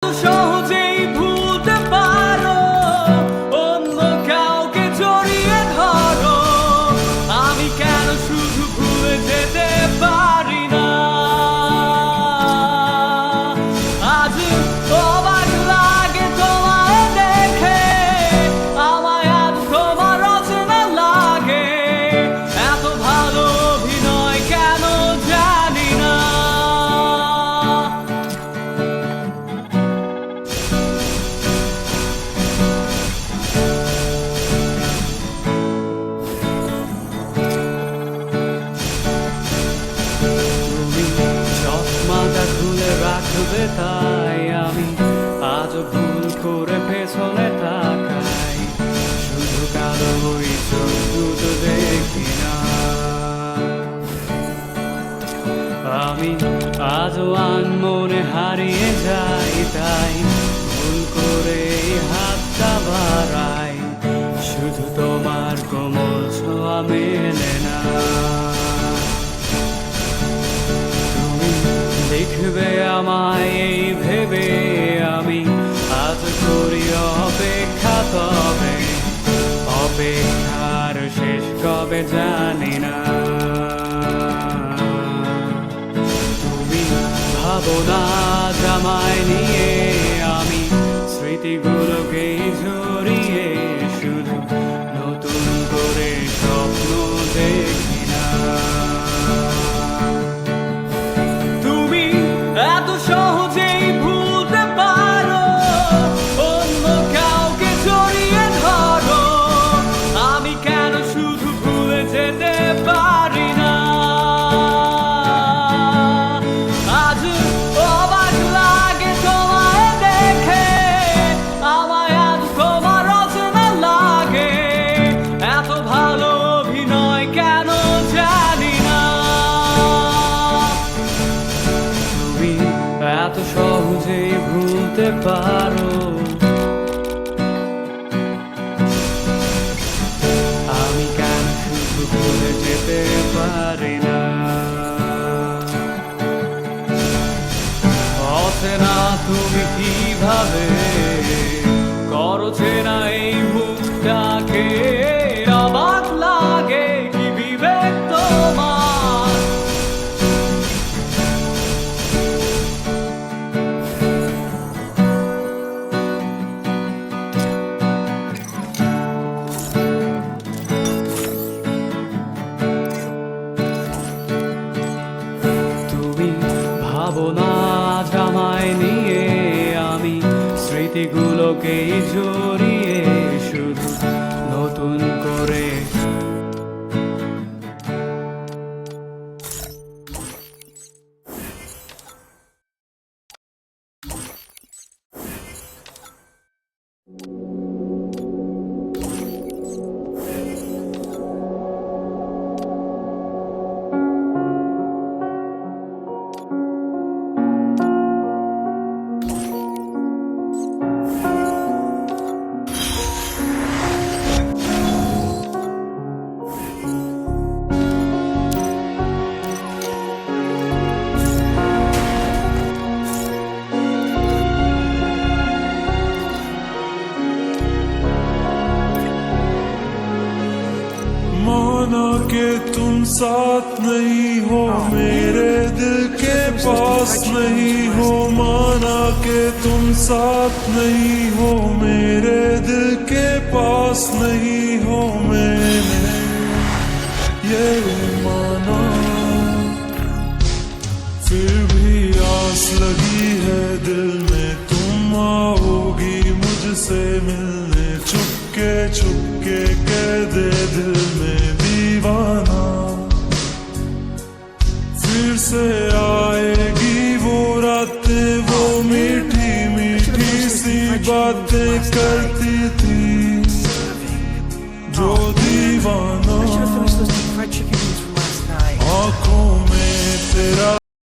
সহজেই ভুলতে পারো, অন্য কাউকে জড়িয়ে ধরো, আমি কেন শুধু ভুলে যেতে পারি না? আজ অবাক লাগে তোমায় দেখে, আমায় আজ তোমার অচেনা লাগে, এত ভালো অভিনয় কেন জানি না। চশমাটা খুলে রাখবে তাই আমি আজ ভুল করে পেছনে তাকাই, শুধু কালো ওই চোখ দুটো দেখি না। আমি আজও আনমনে হারিয়ে যাই, তাই ভুল করে এই হাতটা বাড়াই, শুধু তোমার কোমল ছোঁয়া মেলে না। দেখবে আমায় এই ভেবে আমি আজ করি অপেক্ষা, তবে অপেক্ষার শেষ কবে জানি না। তুমি ভাবো না আমায় নিয়ে, আমি স্মৃতিগুলোকেই জড়িয়ে শুধু নতুন করে স্বপ্ন দেখি না। এত সহজেই ভুলতে পারো, অন্য কাউকে জড়িয়ে ধরো, আমি কেন শুধু ভুলে যেতে পারি না? আজ অবাক লাগে তোমায় দেখে, আমায় আজ তোমার অচেনা লাগে, এত ভালো অভিনয় কেন জানি না। এত সহজেই ভুলতে পারো, আমি কেন শুধু ভুলে যেতে পারি না? অচেনা তুমি কিভাবে করো চেনা এই মুখটাকে, অবাক লাগে কি বিবেক তোমার। ভাবো না আমায় নিয়ে, আমি স্মৃতিগুলোকেই জড়িয়ে শুধু নতুন করে माना कि तुम साथ नहीं हो, मेरे दिल के पास नहीं हो, माना कि तुम साथ नहीं हो, मेरे दिल के पास नहीं हो, मैंने ये माना, फिर भी आस लगी है दिल में, तुम आओगी मुझसे मिलने, चुपके चुपके कह दे दिल में दीवाना, फिर से आएगी वो रातें, वो मीठी मीठी सी बातें करती थी जो दीवाना, आँखों में तेरा